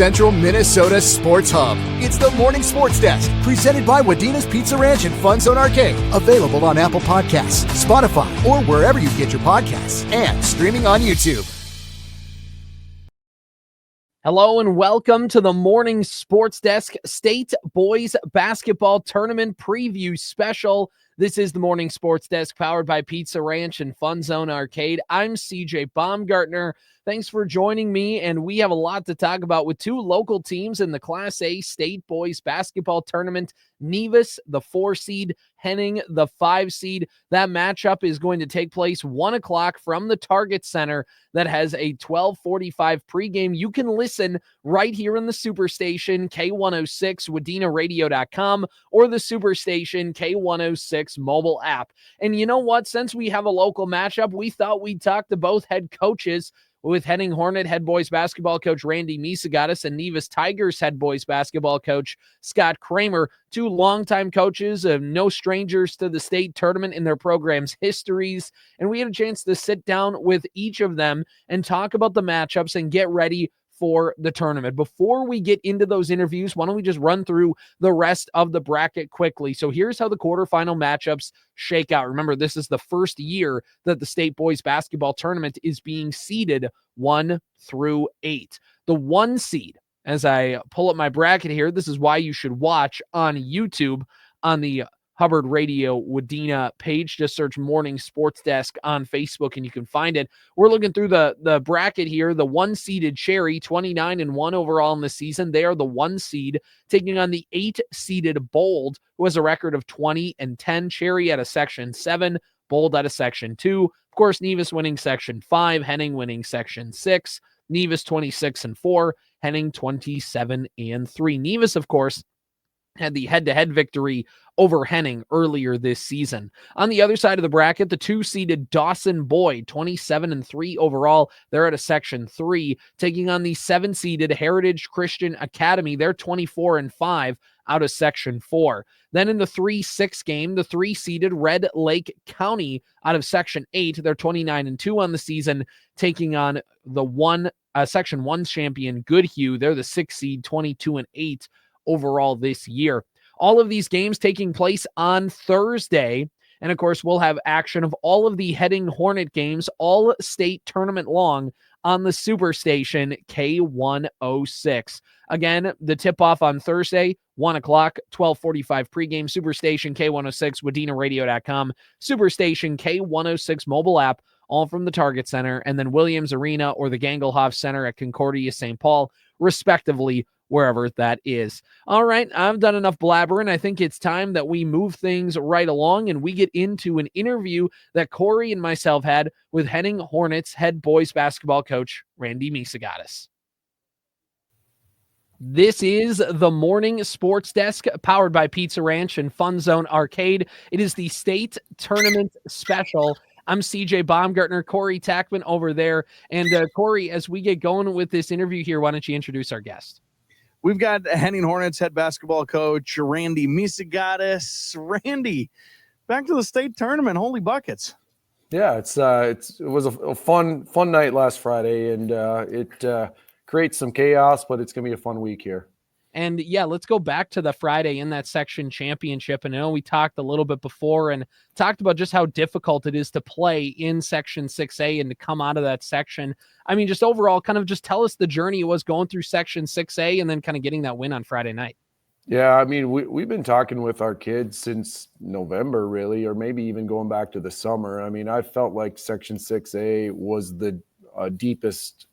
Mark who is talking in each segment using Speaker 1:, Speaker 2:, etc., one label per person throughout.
Speaker 1: Central Minnesota Sports Hub. It's the Morning Sports Desk, presented by Wadena's Pizza Ranch and FunZone Arcade. Available on Apple Podcasts, Spotify, or wherever you get your podcasts, and streaming on YouTube.
Speaker 2: Hello and welcome to the Morning Sports Desk State Boys Basketball Tournament Preview Special. This is the Morning Sports Desk powered by Pizza Ranch and FunZone Arcade. I'm CJ Baumgartner. Thanks for joining me, and we have a lot to talk about with two local teams in the Class A State Boys Basketball Tournament. Nevis, the 4 seed, Henning, the 5 seed. That matchup is going to take place 1 o'clock from the Target Center that has a 12:45 pregame. You can listen right here in the Superstation K-106, WadenaRadio.com, or the Superstation K-106 mobile app. And you know what? Since we have a local matchup, we thought we'd talk to both head coaches, with Henning Hornet head boys basketball coach Randy Misegades and Nevis Tigers head boys basketball coach Scott Kramer, two longtime coaches, no strangers to the state tournament in their program's histories. And we had a chance to sit down with each of them and talk about the matchups and get ready for the tournament. Before we get into those interviews, why don't we just run through the rest of the bracket quickly? So here's how the quarterfinal matchups shake out. Remember, this is the first year that the State Boys Basketball Tournament is being seeded 1 through 8. The 1 seed, as I pull up my bracket here, this is why you should watch on YouTube on the Hubbard Radio-Wadena page. Just search Morning Sports Desk on Facebook and you can find it. We're looking through the bracket here. The 1-seeded Cherry, 29-1 overall in the season. They are the 1 seed, taking on the 8-seeded Bold, who has a record of 20-10. Cherry at a Section 7, Bold at a Section 2. Of course, Nevis winning Section 5, Henning winning Section 6. Nevis 26-4, Henning 27-3. Nevis, of course, had the head-to-head victory over Henning earlier this season. On the other side of the bracket, the 2-seeded Dawson Boyd, 27-3 overall. They're at a Section 3, taking on the 7-seeded Heritage Christian Academy. They're 24-5 out of Section 4. Then in the 3-6 game, the 3-seeded Red Lake County out of Section 8. They're 29-2 on the season, taking on the Section 1 champion Goodhue. They're the 6 seed, 22-8 overall this year. All of these games taking place on Thursday. And of course, we'll have action of all of the Henning Hornet games, all state tournament long, on the Superstation K-106. Again, the tip-off on Thursday, 1 o'clock, 12:45 pregame, Superstation K-106, WadenaRadio.com, Superstation K-106 mobile app, all from the Target Center, and then Williams Arena or the Gangelhoff Center at Concordia St. Paul, respectively, wherever that is. All right, I've done enough blabbering. I think it's time that we move things right along and we get into an interview that Corey and myself had with Henning Hornets head boys basketball coach Randy Misegades. This is the Morning Sports Desk powered by Pizza Ranch and FunZone Arcade. It is the state tournament special. I'm CJ Baumgartner, Corey Tackman over there. And Corey, as we get going with this interview here, why don't you introduce our guest?
Speaker 3: We've got Henning Hornets head basketball coach Randy Misegades. Randy, back to the state tournament. Holy buckets!
Speaker 4: Yeah, it was a fun night last Friday, and it creates some chaos, but it's gonna be a fun week here.
Speaker 2: And yeah, let's go back to the Friday in that section championship. And I know we talked a little bit before and talked about just how difficult it is to play in Section 6A and to come out of that section. I mean, just overall, kind of just tell us the journey it was going through Section 6A and then kind of getting that win on Friday night.
Speaker 4: Yeah, I mean, we've been talking with our kids since November, really, or maybe even going back to the summer. I mean, I felt like Section 6A was the deepest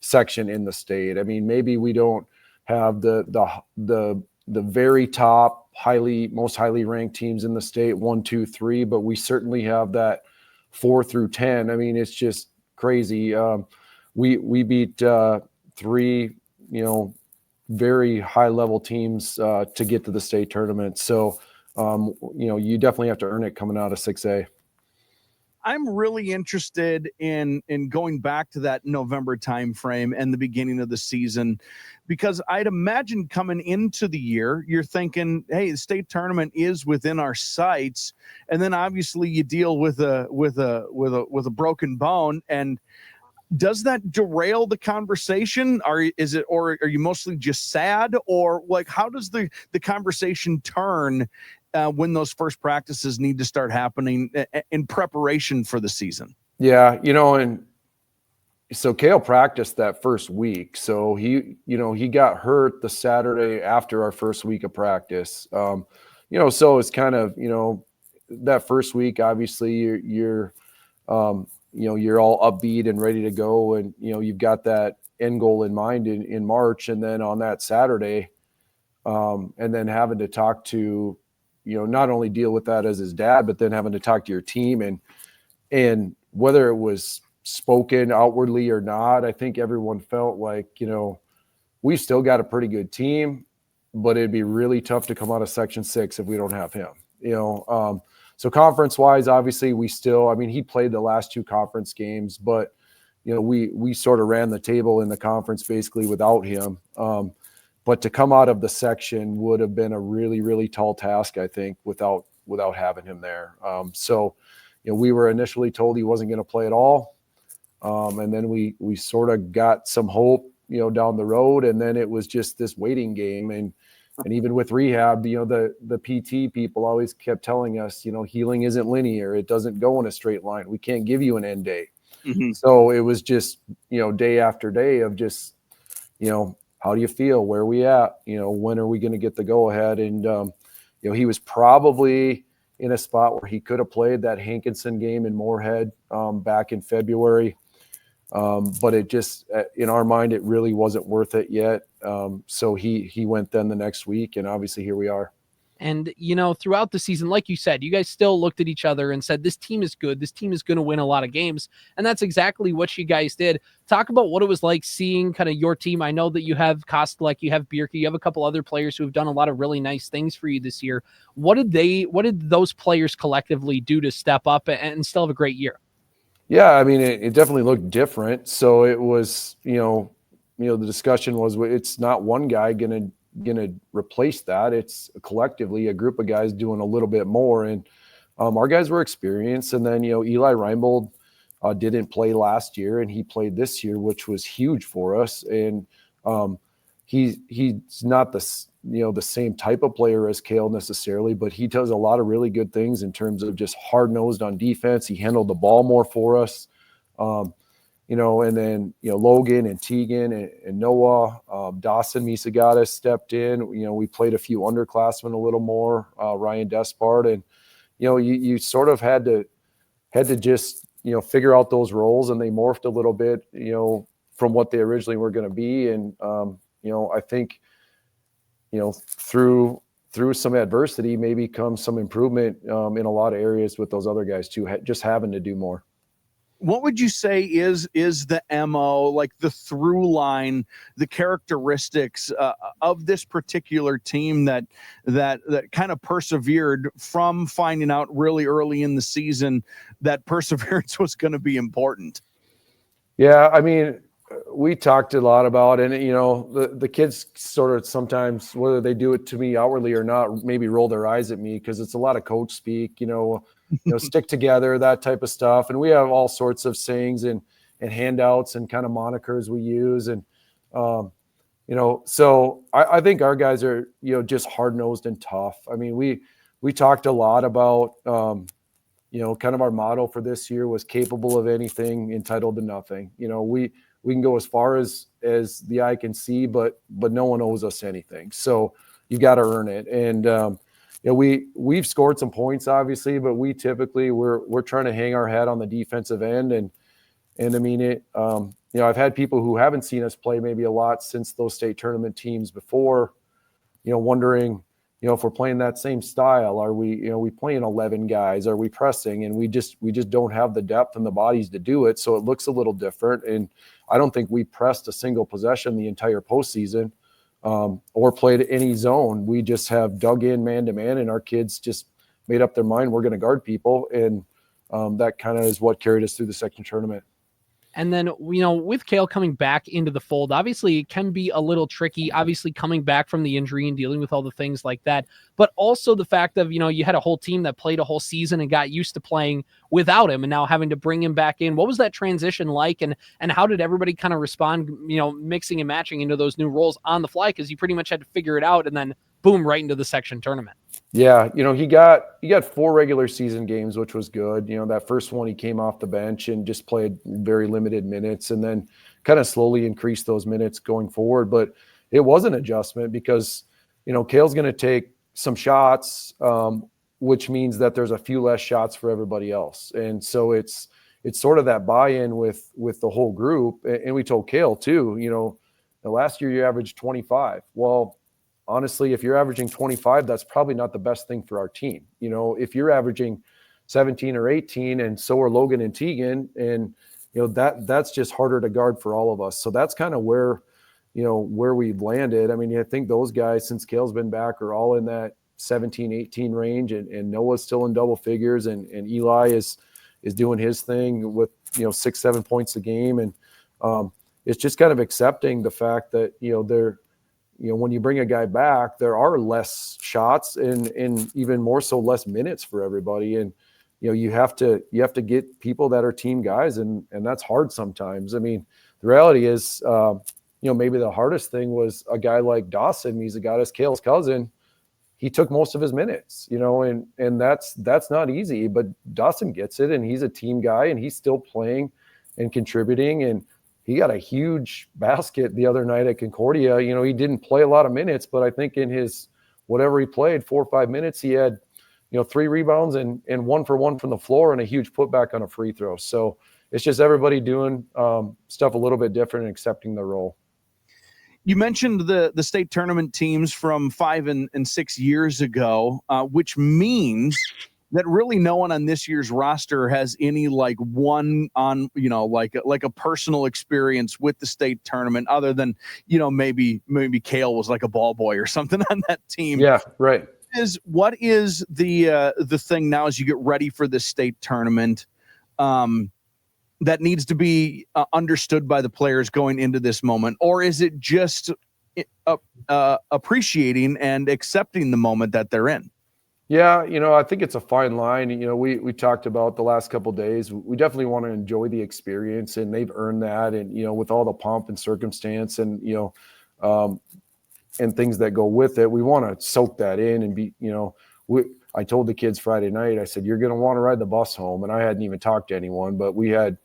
Speaker 4: section in the state. I mean, maybe we don't have the very top most highly ranked teams in the state, 1, 2, 3, but we certainly have that 4 through 10. I mean, it's just crazy. We beat 3, very high level teams to get to the state tournament. So, you definitely have to earn it coming out of 6A.
Speaker 3: I'm really interested in going back to that November timeframe and the beginning of the season, because I'd imagine coming into the year, you're thinking, hey, the state tournament is within our sights. And then obviously you deal with a broken bone. And Does that derail the conversation? Or are you mostly just sad, or like how does the conversation turn when those first practices need to start happening in preparation for the season?
Speaker 4: Yeah, and so Kale practiced that first week. So he got hurt the Saturday after our first week of practice. So it's kind of, that first week, obviously you're you're all upbeat and ready to go. And, you've got that end goal in mind in March. And then on that Saturday, and then having to talk to, not only deal with that as his dad, but then having to talk to your team and whether it was spoken outwardly or not, I think everyone felt like, we've still got a pretty good team, but it'd be really tough to come out of Section 6 if we don't have him. So conference-wise, obviously, he played the last 2 conference games, but, we sort of ran the table in the conference basically without him. But to come out of the section would have been a really, really tall task, I think, without having him there. So we were initially told he wasn't going to play at all. And then we sort of got some hope, down the road. And then it was just this waiting game. And even with rehab, the PT people always kept telling us, healing isn't linear. It doesn't go in a straight line. We can't give you an end date. Mm-hmm. So it was just, day after day of just, how do you feel? Where are we at? When are we going to get the go ahead? And, he was probably in a spot where he could have played that Hankinson game in Moorhead back in February. But it just, in our mind, it really wasn't worth it yet. So he went then the next week, and obviously here we are.
Speaker 2: And, throughout the season, like you said, you guys still looked at each other and said, this team is good. This team is going to win a lot of games. And that's exactly what you guys did. Talk about what it was like seeing kind of your team. I know that you have Kostelek, you have Bierke, you have a couple other players who have done a lot of really nice things for you this year. What did those players collectively do to step up and still have a great year?
Speaker 4: Yeah, it definitely looked different. So it was, the discussion was, it's not one guy going to replace that. It's collectively a group of guys doing a little bit more. And our guys were experienced. And then, Eli Reinbold didn't play last year, and he played this year, which was huge for us. And he's not the same type of player as Kale necessarily, but he does a lot of really good things in terms of just hard-nosed on defense. He handled the ball more for us. And then, Logan and Tegan and Noah, Dawson Misegades stepped in. We played a few underclassmen a little more, Ryan Despard. And, you sort of had to just, figure out those roles, and they morphed a little bit, from what they originally were going to be. And, I think, through some adversity, maybe comes some improvement in a lot of areas with those other guys too, just having to do more.
Speaker 3: What would you say is the MO, like the through line, the characteristics of this particular team that kind of persevered from finding out really early in the season that perseverance was going to be important?
Speaker 4: Yeah, we talked a lot about it, and the kids sort of sometimes, whether they do it to me outwardly or not, maybe roll their eyes at me because it's a lot of coach speak, stick together, that type of stuff. And we have all sorts of sayings and handouts and kind of monikers we use. And, so I think our guys are, just hard-nosed and tough. We talked a lot about, kind of our motto for this year was capable of anything, entitled to nothing. We can go as far as the eye can see, but no one owes us anything. So you got to earn it. And, we've scored some points, obviously, but we typically we're trying to hang our hat on the defensive end. And I've had people who haven't seen us play maybe a lot since those state tournament teams before, wondering, if we're playing that same style, are we playing 11 guys? Are we pressing? And we just don't have the depth and the bodies to do it. So it looks a little different. And I don't think we pressed a single possession the entire postseason. Or played any zone. We just have dug in man-to-man, and our kids just made up their mind we're going to guard people, and that kind of is what carried us through the section tournament.
Speaker 2: And then, with Kale coming back into the fold, obviously it can be a little tricky, obviously coming back from the injury and dealing with all the things like that. But also the fact of, you had a whole team that played a whole season and got used to playing without him and now having to bring him back in. What was that transition like? And how did everybody kind of respond, mixing and matching into those new roles on the fly? Because you pretty much had to figure it out and then boom, right into the section tournament.
Speaker 4: Yeah, he got 4 regular season games, which was good. That first one he came off the bench and just played very limited minutes, and then kind of slowly increased those minutes going forward. But it was an adjustment because Kale's going to take some shots, which means that there's a few less shots for everybody else, and so it's sort of that buy-in with the whole group. And we told Kale too, the last year you averaged 25. Well, honestly, if you're averaging 25, that's probably not the best thing for our team. If you're averaging 17 or 18, and so are Logan and Tegan, and that's just harder to guard for all of us. So that's kind of where we've landed. I mean, I think those guys, since Kale's been back, are all in that 17, 18 range, and Noah's still in double figures, and Eli is doing his thing with 6-7 points a game, and it's just kind of accepting the fact that they're. When you bring a guy back, there are less shots and even more so less minutes for everybody. And, you have to get people that are team guys, and that's hard sometimes. I mean, the reality is, maybe the hardest thing was a guy like Dawson Misegades, Kale's cousin. He took most of his minutes, and that's not easy, but Dawson gets it, and he's a team guy, and he's still playing and contributing, and he got a huge basket the other night at Concordia. He didn't play a lot of minutes, but I think in his whatever he played, 4 or 5 minutes, he had 3 rebounds and 1 for 1 from the floor and a huge putback on a free throw. So it's just everybody doing stuff a little bit different and accepting the role.
Speaker 3: You mentioned the state tournament teams from 5 and 6 years ago, which means that really no one on this year's roster has any one on, like a personal experience with the state tournament other than, maybe Kale was like a ball boy or something on that team.
Speaker 4: Yeah, right.
Speaker 3: What is the thing now as you get ready for the state tournament that needs to be understood by the players going into this moment? Or is it just appreciating and accepting the moment that they're in?
Speaker 4: Yeah, I think it's a fine line. We talked about the last couple of days. We definitely want to enjoy the experience, and they've earned that. And with all the pomp and circumstance, and and things that go with it, we want to soak that in and be. I told the kids Friday night. I said, "You're going to want to ride the bus home," and I hadn't even talked to anyone, but we had,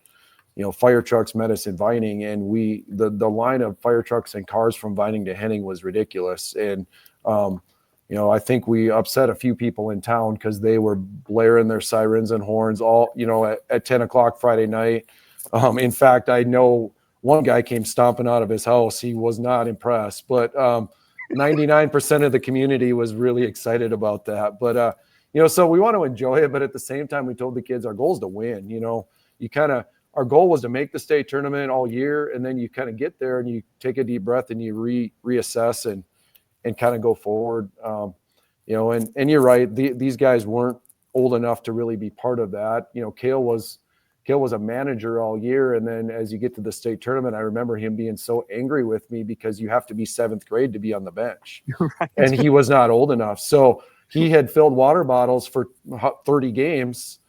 Speaker 4: fire trucks met us in Vining, and the line of fire trucks and cars from Vining to Henning was ridiculous, and I think we upset a few people in town because they were blaring their sirens and horns all, at 10 o'clock Friday night. In fact, I know one guy came stomping out of his house. He was not impressed, but 99% of the community was really excited about that. But, so we want to enjoy it. But at the same time, we told the kids our goal is to win. Our goal was to make the state tournament all year. And then you kind of get there and you take a deep breath and you reassess and kind of go forward, and you're right. These guys weren't old enough to really be part of that. Kale was a manager all year. And then as you get to the state tournament, I remember him being so angry with me because you have to be 7th grade to be on the bench. Right. And he was not old enough. So he had filled water bottles for 30 games.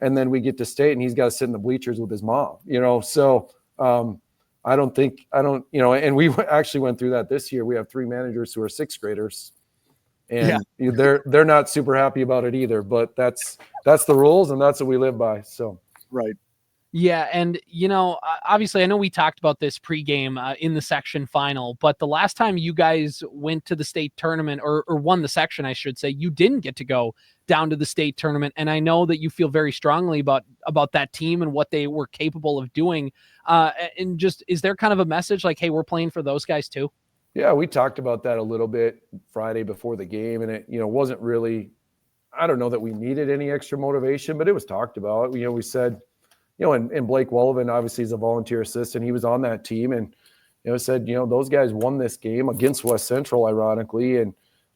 Speaker 4: And then we get to state and he's got to sit in the bleachers with his mom, so, and we actually went through that this year. We have 3 managers who are 6th graders, and they're not super happy about it either. But that's the rules, and that's what we live by. So
Speaker 3: right.
Speaker 2: Yeah, and obviously, I know we talked about this pregame in the section final, but the last time you guys went to the state tournament or won the section, I should say, you didn't get to go down to the state tournament. And I know that you feel very strongly about that team and what they were capable of doing. And just, is there kind of a message like, hey, we're playing for those guys too?
Speaker 4: Yeah, we talked about that a little bit Friday before the game, and it wasn't really. I don't know that we needed any extra motivation, but it was talked about. We said. And Blake Wellivan obviously is a volunteer assistant. He was on that team, and said, those guys won this game against West Central, ironically, and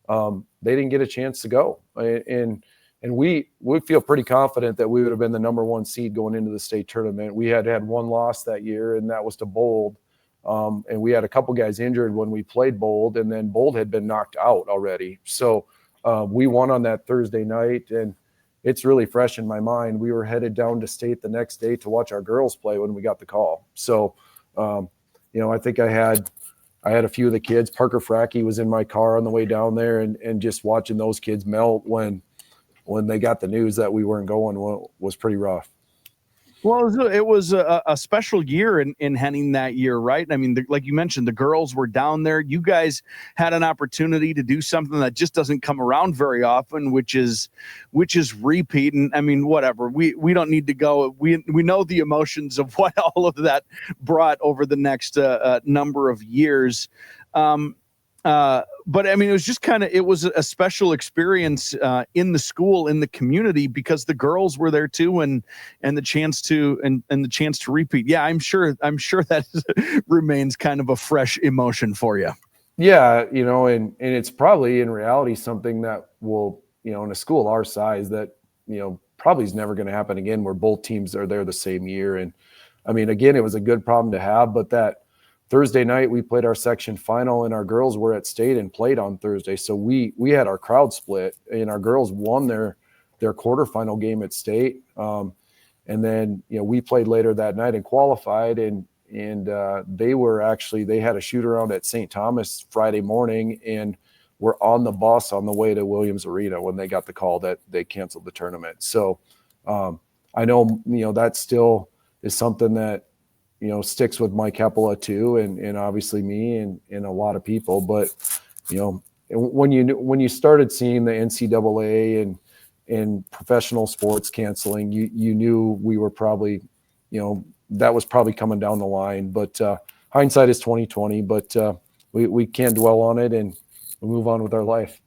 Speaker 4: they didn't get a chance to go. And we feel pretty confident that we would have been the number 1 seed going into the state tournament. We had one loss that year, and that was to Bold. And we had a couple guys injured when we played Bold, and then Bold had been knocked out already. So we won on that Thursday night, and it's really fresh in my mind. We were headed down to state the next day to watch our girls play when we got the call. So, I think I had a few of the kids. Parker Frackey was in my car on the way down there, and just watching those kids melt when they got the news that we weren't going was pretty rough.
Speaker 3: Well, it was a special year in Henning that year, right? I mean, like you mentioned, the girls were down there. You guys had an opportunity to do something that just doesn't come around very often, which is repeat. And I mean, whatever. We don't need to go. We know the emotions of what all of that brought over the next number of years. But I mean, it was a special experience in the school, in the community, because the girls were there too, and the chance to repeat. Yeah, I'm sure that remains kind of a fresh emotion for you.
Speaker 4: Yeah, and it's probably in reality something that will, in a school our size, that probably is never going to happen again, where both teams are there the same year. And I mean, again, it was a good problem to have, but that Thursday night we played our section final, and our girls were at state and played on Thursday. So we had our crowd split, and our girls won their quarterfinal game at state. And then, we played later that night and qualified, and they had a shoot around at St. Thomas Friday morning, and were on the bus on the way to Williams Arena when they got the call that they canceled the tournament. So I know, that still is something that, sticks with Mike Heppola too, and obviously me and a lot of people. But, when you started seeing the NCAA and professional sports canceling, you knew we were probably, that was probably coming down the line. But hindsight is 20/20. But we can't dwell on it, and we move on with our life.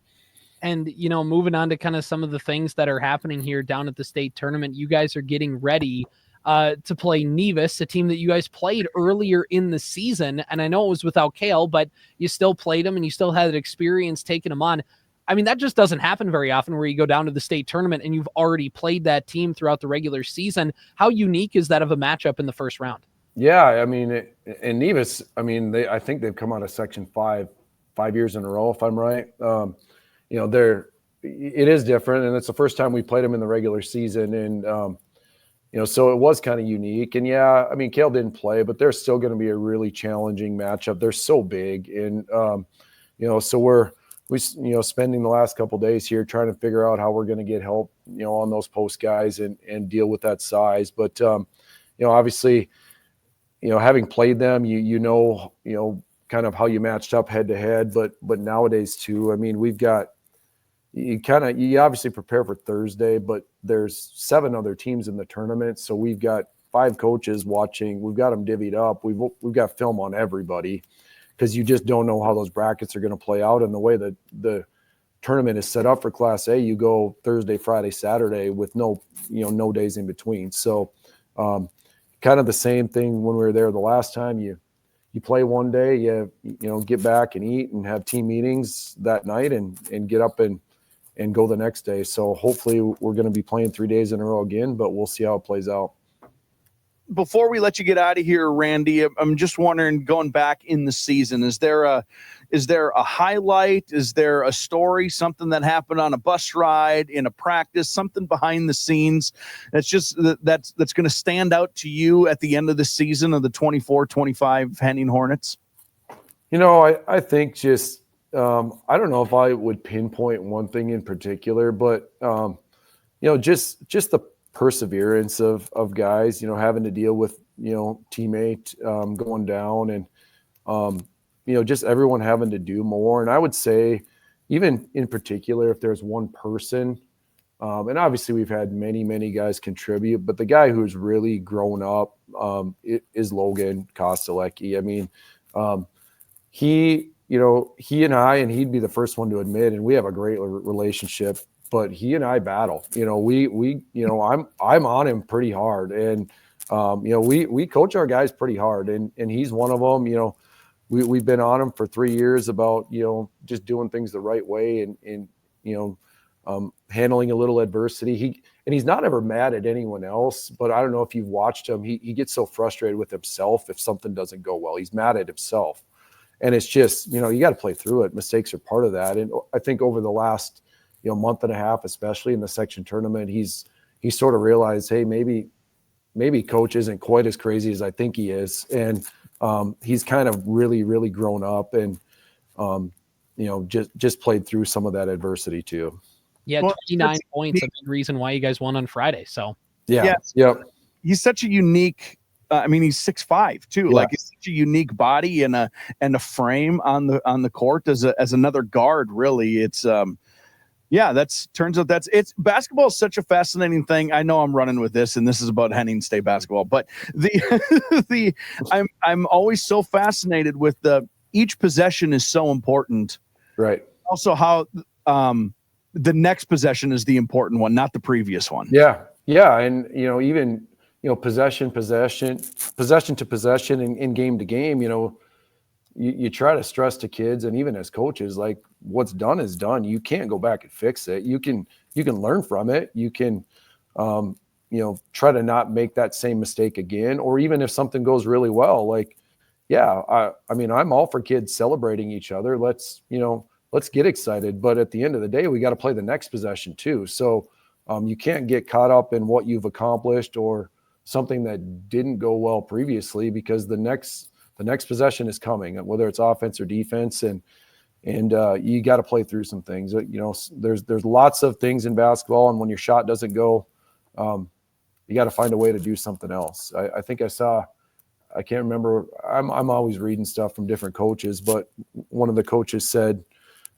Speaker 2: And, moving on to kind of some of the things that are happening here down at the state tournament, you guys are getting ready to play Nevis, a team that you guys played earlier in the season. And I know it was without Kale, but you still played them and you still had experience taking them on. I mean, that just doesn't happen very often, where you go down to the state tournament and you've already played that team throughout the regular season. How unique is that of a matchup in the first round?
Speaker 4: Yeah, I mean, in Nevis, I mean, I think they've come out of Section 5 years in a row, if I'm right. It is different, and it's the first time we played them in the regular season, and so it was kind of unique. And yeah, I mean, Kale didn't play, but they're still going to be a really challenging matchup. They're so big, and so we're spending the last couple of days here trying to figure out how we're going to get help, on those post guys and deal with that size. But obviously, having played them, kind of how you matched up head to head. But nowadays too, I mean, we've got. You obviously prepare for Thursday, but there's 7 other teams in the tournament. So we've got 5 coaches watching. We've got them divvied up. We've got film on everybody, because you just don't know how those brackets are going to play out. And the way that the tournament is set up for Class A, you go Thursday, Friday, Saturday with no days in between. So kind of the same thing when we were there the last time. You play one day, you get back and eat and have team meetings that night and get up and go the next day. So hopefully we're going to be playing 3 days in a row again, but we'll see how it plays out.
Speaker 3: Before we let you get out of here, Randy, I'm just wondering, going back in the season, is there a highlight? Is there a story, something that happened on a bus ride, in a practice, something behind the scenes that's going to stand out to you at the end of the season of the 24-25 Henning Hornets?
Speaker 4: I think just I don't know if I would pinpoint one thing in particular, but just the perseverance of guys, having to deal with teammate going down, and just everyone having to do more. And I would say, even in particular, if there's one person, and obviously we've had many guys contribute, but the guy who's really grown up is Logan Kostelecki. I mean, he and I, and he'd be the first one to admit, and we have a great relationship, but he and I battle. I'm on him pretty hard, and we coach our guys pretty hard, and he's one of them. We've been on him for 3 years about just doing things the right way, and handling a little adversity. He's not ever mad at anyone else, but I don't know if you've watched him. He gets so frustrated with himself if something doesn't go well. He's mad at himself. And it's just, you got to play through it. Mistakes are part of that. And I think over the last, month and a half, especially in the section tournament, he sort of realized, hey, maybe coach isn't quite as crazy as I think he is. And he's kind of really, really grown up and, just played through some of that adversity too.
Speaker 2: Yeah, 29 points, a big reason why you guys won on Friday. So
Speaker 3: yeah.
Speaker 4: Yep.
Speaker 3: He's such a unique, he's 6'5" too.
Speaker 4: Yeah.
Speaker 3: Like, it's such a unique body and a frame on the court as another guard. Really, it's it's basketball is such a fascinating thing. I know I'm running with this, and this is about Henning State basketball, but I'm always so fascinated with each possession is so important.
Speaker 4: Right.
Speaker 3: Also, how the next possession is the important one, not the previous one.
Speaker 4: Yeah. And, even, possession to possession and game to game, you try to stress to kids and even as coaches, like, what's done is done. You can't go back and fix it. You can learn from it. You can, try to not make that same mistake again. Or even if something goes really well, like, I'm all for kids celebrating each other. Let's get excited. But at the end of the day, we got to play the next possession too. So you can't get caught up in what you've accomplished or something that didn't go well previously, because the next possession is coming, whether it's offense or defense. And you got to play through some things. There's lots of things in basketball. And when your shot doesn't go, you got to find a way to do something else. I think I can't remember. I'm always reading stuff from different coaches, but one of the coaches said,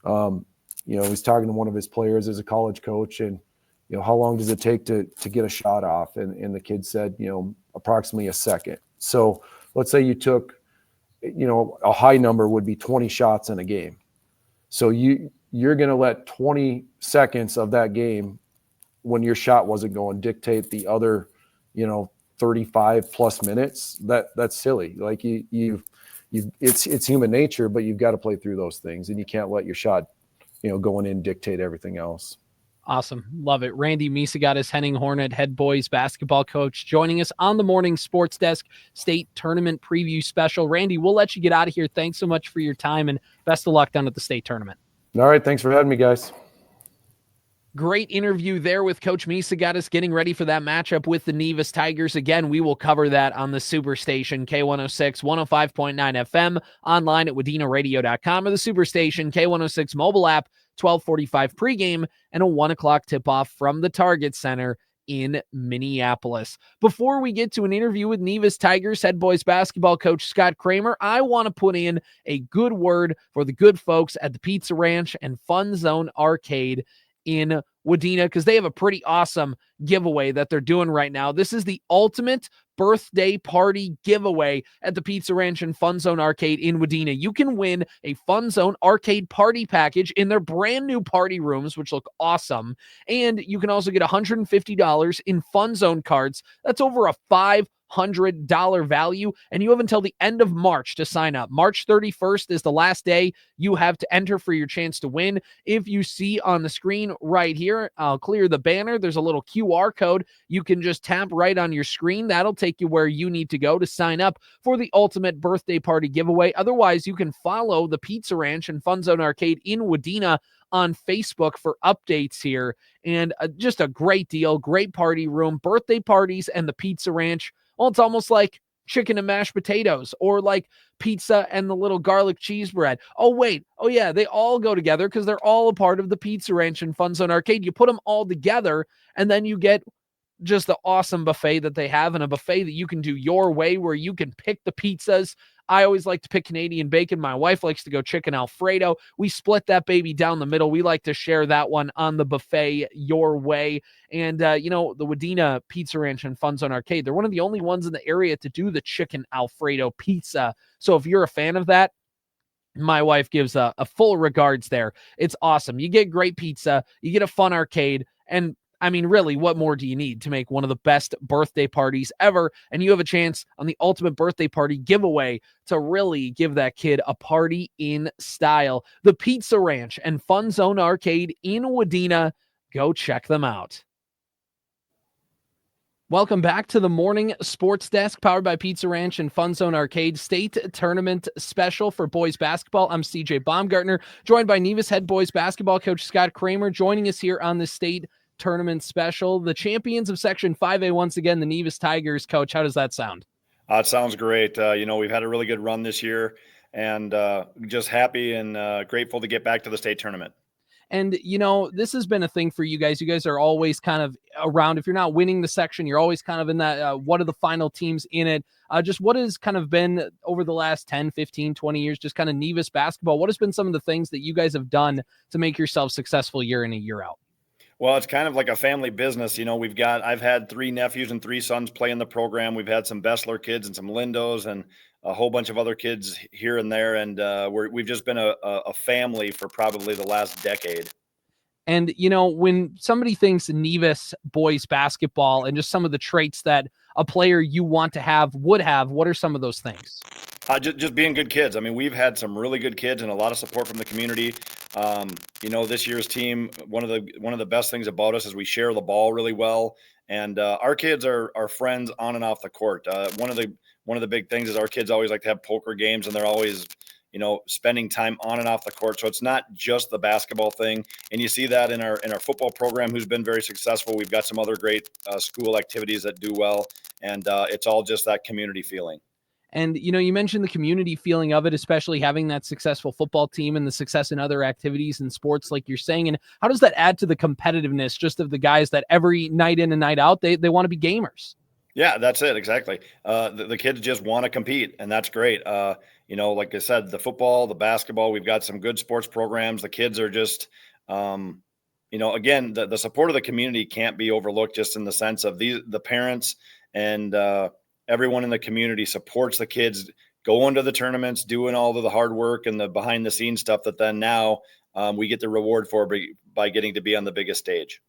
Speaker 4: he's talking to one of his players as a college coach, and, how long does it take to get a shot off? And the kid said, approximately a second. So let's say you took, a high number would be 20 shots in a game. So you're going to let 20 seconds of that game when your shot wasn't going dictate the other, 35 plus minutes. That's silly. Like it's human nature, but you've got to play through those things, and you can't let your shot, going in dictate everything else.
Speaker 2: Awesome. Love it. Randy Misegades, Henning Hornet, head boys basketball coach, joining us on the Morning Sports Desk state tournament preview special. Randy, we'll let you get out of here. Thanks so much for your time, and best of luck down at the state tournament.
Speaker 4: All right. Thanks for having me, guys.
Speaker 2: Great interview there with Coach Misegades, getting ready for that matchup with the Nevis Tigers. Again, we will cover that on the Superstation K-106, 105.9 FM, online at WadenaRadio.com, or the Superstation K-106 mobile app, 12:45 pregame, and a 1 o'clock tip-off from the Target Center in Minneapolis. Before we get to an interview with Nevis Tigers head boys basketball coach Scott Kramer, I want to put in a good word for the good folks at the Pizza Ranch and FunZone Arcade in Wadena, because they have a pretty awesome giveaway that they're doing right now. This is the ultimate birthday party giveaway at the Pizza Ranch and FunZone Arcade in Wadena. You can win a FunZone Arcade party package in their brand new party rooms, which look awesome. And you can also get $150 in FunZone cards. That's over a $500 value, and you have until the end of March to sign up. March 31st is the last day you have to enter for your chance to win. If you see on the screen right here, I'll clear the banner. There's a little QR code. You can just tap right on your screen. That'll take you where you need to go to sign up for the ultimate birthday party giveaway. Otherwise, you can follow the Pizza Ranch and FunZone Arcade in Wadena on Facebook for updates here. And just a great deal, great party room, birthday parties, and the Pizza Ranch. Well, it's almost like chicken and mashed potatoes, or like pizza and the little garlic cheese bread. Oh, wait. Oh, yeah. They all go together because they're all a part of the Pizza Ranch and FunZone Arcade. You put them all together, and then you get just the awesome buffet that they have, and a buffet that you can do your way, where you can pick the pizzas. I always like to pick Canadian bacon. My wife likes to go chicken Alfredo. We split that baby down the middle. We like to share that one on the buffet your way. And, the Wadena Pizza Ranch and FunZone Arcade, they're one of the only ones in the area to do the chicken Alfredo pizza. So if you're a fan of that, my wife gives a full regards there. It's awesome. You get great pizza. You get a fun arcade. And I mean, really, what more do you need to make one of the best birthday parties ever? And you have a chance on the ultimate birthday party giveaway to really give that kid a party in style. The Pizza Ranch and FunZone Arcade in Wadena. Go check them out. Welcome back to the Morning Sports Desk, powered by Pizza Ranch and FunZone Arcade State Tournament Special for boys basketball. I'm CJ Baumgartner, joined by Nevis head boys basketball coach Scott Kramer, joining us here on the State Tournament Special. The champions of Section 5A once again, the Nevis Tigers. Coach, how does that sound?
Speaker 5: It sounds great. We've had a really good run this year, and just happy and grateful to get back to the state tournament.
Speaker 2: And, this has been a thing for you guys. You guys are always kind of around. If you're not winning the section, you're always kind of in that, what are the final teams in it? Just what has kind of been over the last 10, 15, 20 years, just kind of Nevis basketball? What has been some of the things that you guys have done to make yourself successful year in and year out?
Speaker 5: Well, it's kind of like a family business. I've had 3 nephews and 3 sons play in the program. We've had some Bessler kids and some Lindos and a whole bunch of other kids here and there. And we've just been a family for probably the last decade.
Speaker 2: And, when somebody thinks Nevis boys basketball and just some of the traits that a player you want to have would have, what are some of those things?
Speaker 5: Just being good kids. I mean, we've had some really good kids and a lot of support from the community. This year's team, one of the best things about us is we share the ball really well. And our kids are friends on and off the court. One of the big things is our kids always like to have poker games, and they're always, spending time on and off the court. So it's not just the basketball thing. And you see that in our football program, who's been very successful. We've got some other great school activities that do well. And it's all just that community feeling.
Speaker 2: And, you mentioned the community feeling of it, especially having that successful football team and the success in other activities and sports, like you're saying. And how does that add to the competitiveness just of the guys that every night in and night out, they want to be gamers?
Speaker 5: Yeah, that's it. Exactly. The kids just want to compete, and that's great. Like I said, the football, the basketball, we've got some good sports programs. The kids are just, again, the support of the community can't be overlooked, just in the sense of the parents and everyone in the community supports the kids going to the tournaments, doing all of the hard work and the behind the scenes stuff that then now we get the reward for by getting to be on the biggest stage.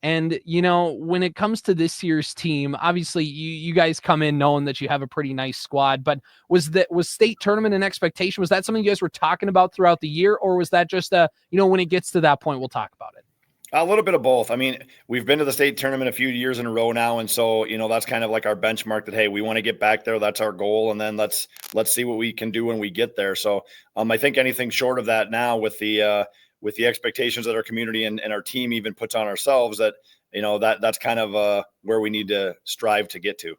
Speaker 2: And, when it comes to this year's team, obviously you guys come in knowing that you have a pretty nice squad, but was state tournament an expectation? Was that something you guys were talking about throughout the year? Or was that just when it gets to that point, we'll talk about it?
Speaker 5: A little bit of both. I mean, we've been to the state tournament a few years in a row now. And so, that's kind of like our benchmark that, hey, we want to get back there. That's our goal. And then let's see what we can do when we get there. So I think anything short of that now with the expectations that our community and our team even puts on ourselves, that's kind of where we need to strive to get to.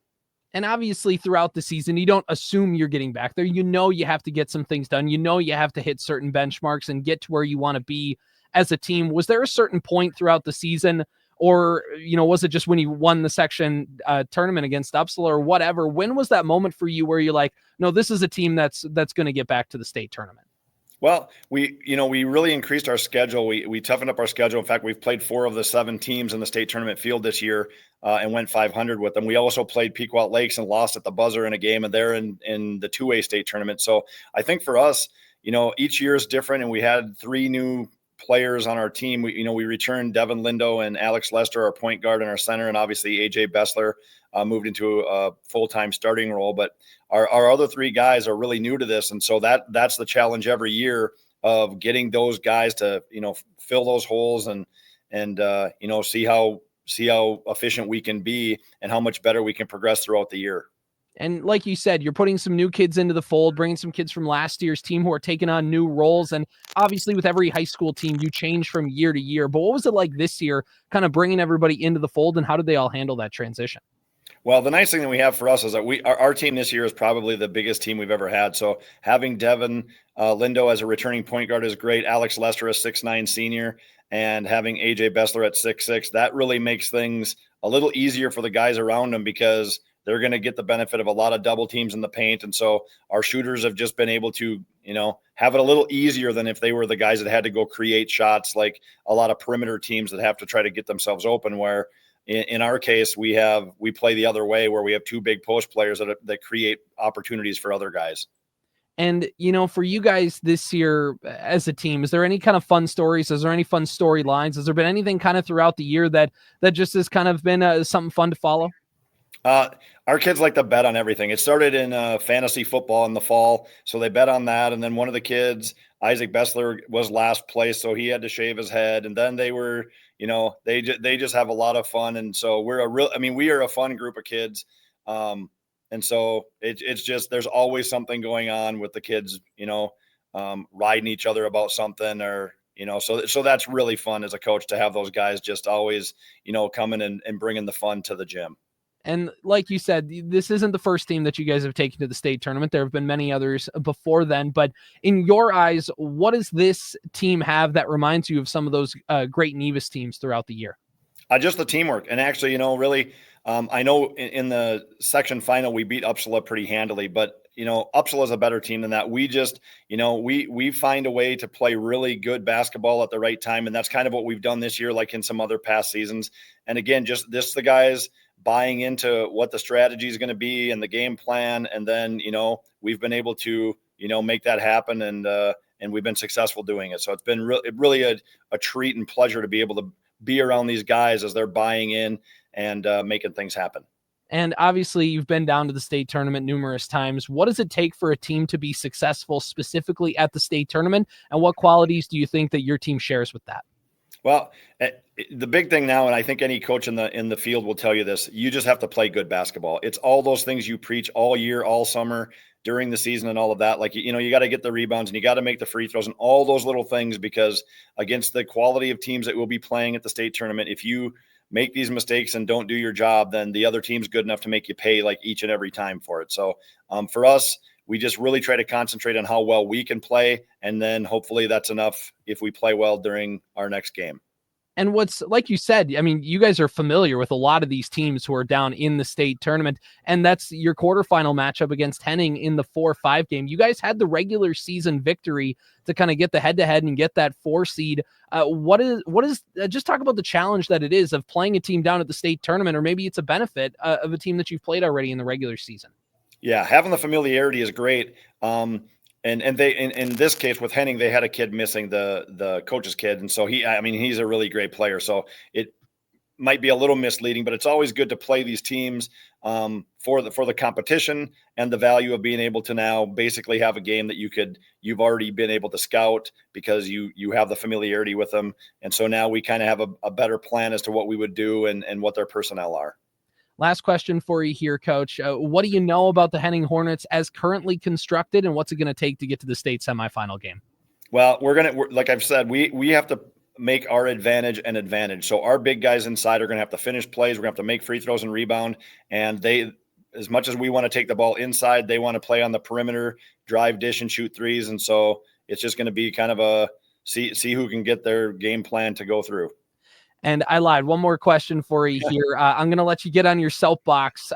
Speaker 2: And obviously throughout the season, you don't assume you're getting back there. You have to get some things done. You have to hit certain benchmarks and get to where you want to be as a team. Was there a certain point throughout the season, or, was it just when you won the section tournament against Upsala or whatever? When was that moment for you where you're like, no, this is a team that's going to get back to the state tournament?
Speaker 5: Well, we really increased our schedule. We toughened up our schedule. In fact, we've played 4 of the 7 teams in the state tournament field this year and went 500 with them. We also played Pequot Lakes and lost at the buzzer in a game, and they're in the 2A state tournament. So I think for us, each year is different, and we had 3 new players on our team. We returned Devin Lindo and Alex Lester, our point guard and our center, and obviously AJ Bessler moved into a full-time starting role. But our other 3 guys are really new to this, and so that's the challenge every year of getting those guys to fill those holes and see how efficient we can be and how much better we can progress throughout the year.
Speaker 2: And like you said, you're putting some new kids into the fold, bringing some kids from last year's team who are taking on new roles. And obviously with every high school team, you change from year to year. But what was it like this year, kind of bringing everybody into the fold, and how did they all handle that transition?
Speaker 5: Well, the nice thing that we have for us is that our team this year is probably the biggest team we've ever had. So having Devin Lindo as a returning point guard is great. Alex Lester, a 6'9" senior, and having AJ Bessler at 6'6", that really makes things a little easier for the guys around them, because they're going to get the benefit of a lot of double teams in the paint. And so our shooters have just been able to, have it a little easier than if they were the guys that had to go create shots, like a lot of perimeter teams that have to try to get themselves open, where in our case, we play the other way, where we have 2 big post players that create opportunities for other guys.
Speaker 2: And, for you guys this year as a team, is there any kind of fun stories? Is there any fun storylines? Has there been anything kind of throughout the year that just has kind of been something fun to follow?
Speaker 5: Our kids like to bet on everything. It started in fantasy football in the fall, so they bet on that. And then one of the kids, Isaac Bessler, was last place, so he had to shave his head. And then they were, they just have a lot of fun. And so we are a fun group of kids. And so it's just, there's always something going on with the kids, riding each other about something, or, so that's really fun as a coach to have those guys just always, coming and bringing the fun to the gym.
Speaker 2: And like you said, this isn't the first team that you guys have taken to the state tournament. There have been many others before then, but in your eyes, what does this team have that reminds you of some of those great Nevis teams throughout the year?
Speaker 5: Just the teamwork. And actually, really, I know in the section final, we beat Uppsala pretty handily, but Uppsala is a better team than that. We just, we find a way to play really good basketball at the right time. And that's kind of what we've done this year, like in some other past seasons. And again, just the guys buying into what the strategy is going to be and the game plan. And then, we've been able to, make that happen. And we've been successful doing it. So it's been really a treat and pleasure to be able to be around these guys as they're buying in and making things happen.
Speaker 2: And obviously you've been down to the state tournament numerous times. What does it take for a team to be successful specifically at the state tournament? And what qualities do you think that your team shares with that?
Speaker 5: Well, the big thing now, and I think any coach in the field will tell you this, you just have to play good basketball. It's all those things you preach all year, all summer, during the season and all of that. Like, you got to get the rebounds and you got to make the free throws and all those little things, because against the quality of teams that will be playing at the state tournament, if you make these mistakes and don't do your job, then the other team's good enough to make you pay like each and every time for it. So for us, we just really try to concentrate on how well we can play. And then hopefully that's enough if we play well during our next game.
Speaker 2: And what's, like you said, I mean, you guys are familiar with a lot of these teams who are down in the state tournament, and that's your quarterfinal matchup against Henning in the 4-5 game. You guys had the regular season victory to kind of get the head-to-head and get that 4 seed. What is just talk about the challenge that it is of playing a team down at the state tournament, or maybe it's a benefit of a team that you've played already in the regular season.
Speaker 5: Yeah, having the familiarity is great. And they in this case with Henning, they had a kid missing, the coach's kid, and so he's a really great player. So it might be a little misleading, but it's always good to play these teams for the competition and the value of being able to now basically have a game that you've already been able to scout because you have the familiarity with them, and so now we kind of have a better plan as to what we would do and what their personnel are.
Speaker 2: Last question for you here, Coach. What do you know about the Henning Hornets as currently constructed, and what's it going to take to get to the state semifinal game? Well,
Speaker 5: we're like I've said, we have to make our advantage an advantage. So our big guys inside are going to have to finish plays. We're going to have to make free throws and rebound. And they, as much as we want to take the ball inside, they want to play on the perimeter, drive, dish, and shoot threes. And so it's just going to be kind of a see who can get their game plan to go through.
Speaker 2: And I lied. One more question for you here. I'm going to let you get on your soapbox.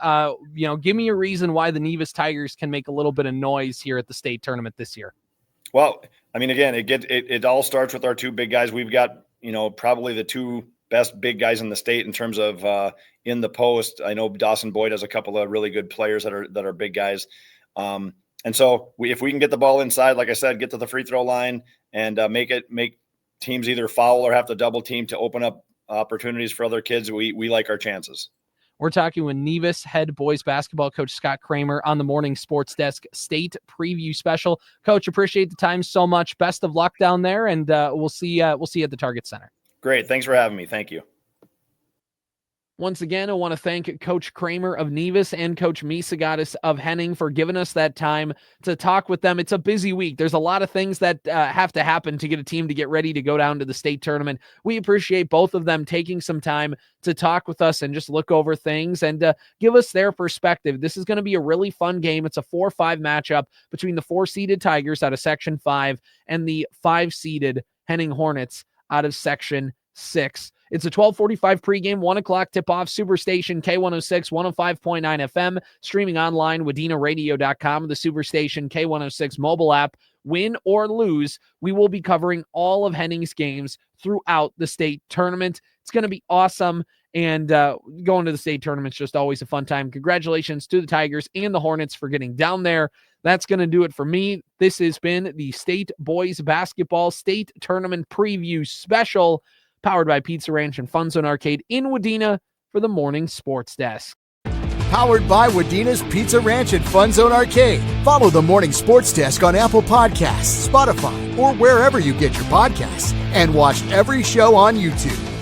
Speaker 2: Give me a reason why the Nevis Tigers can make a little bit of noise here at the state tournament this year.
Speaker 5: Well, I mean, again, it all starts with our 2 big guys. We've got, probably the 2 best big guys in the state in terms of in the post. I know Dawson Boyd has a couple of really good players that are big guys. And so if we can get the ball inside, like I said, get to the free throw line and make teams either foul or have to double team to open up opportunities for other kids, we like our chances.
Speaker 2: We're talking with Nevis head boys basketball coach Scott Kramer on the Morning Sports Desk State Preview Special. Coach, appreciate the time so much. Best of luck down there, and we'll see you at the Target Center.
Speaker 5: Great. Thanks for having me. Thank you.
Speaker 2: Once again, I want to thank Coach Kramer of Nevis and Coach Misegades of Henning for giving us that time to talk with them. It's a busy week. There's a lot of things that have to happen to get a team to get ready to go down to the state tournament. We appreciate both of them taking some time to talk with us and just look over things and give us their perspective. This is going to be a really fun game. It's a 4-5 matchup between the 4-seeded Tigers out of Section 5 and the 5-seeded Henning Hornets out of Section 6. It's a 12:45 pregame, 1 o'clock tip-off, Superstation K-106, 105.9 FM, streaming online, WadenaRadio.com, the Superstation K-106 mobile app. Win or lose, we will be covering all of Henning's games throughout the state tournament. It's going to be awesome, and going to the state tournament is just always a fun time. Congratulations to the Tigers and the Hornets for getting down there. That's going to do it for me. This has been the State Boys Basketball State Tournament Preview Special, powered by Pizza Ranch and FunZone Arcade in Wadena for the Morning Sports Desk.
Speaker 1: Powered by Wadena's Pizza Ranch and FunZone Arcade. Follow the Morning Sports Desk on Apple Podcasts, Spotify, or wherever you get your podcasts. And watch every show on YouTube.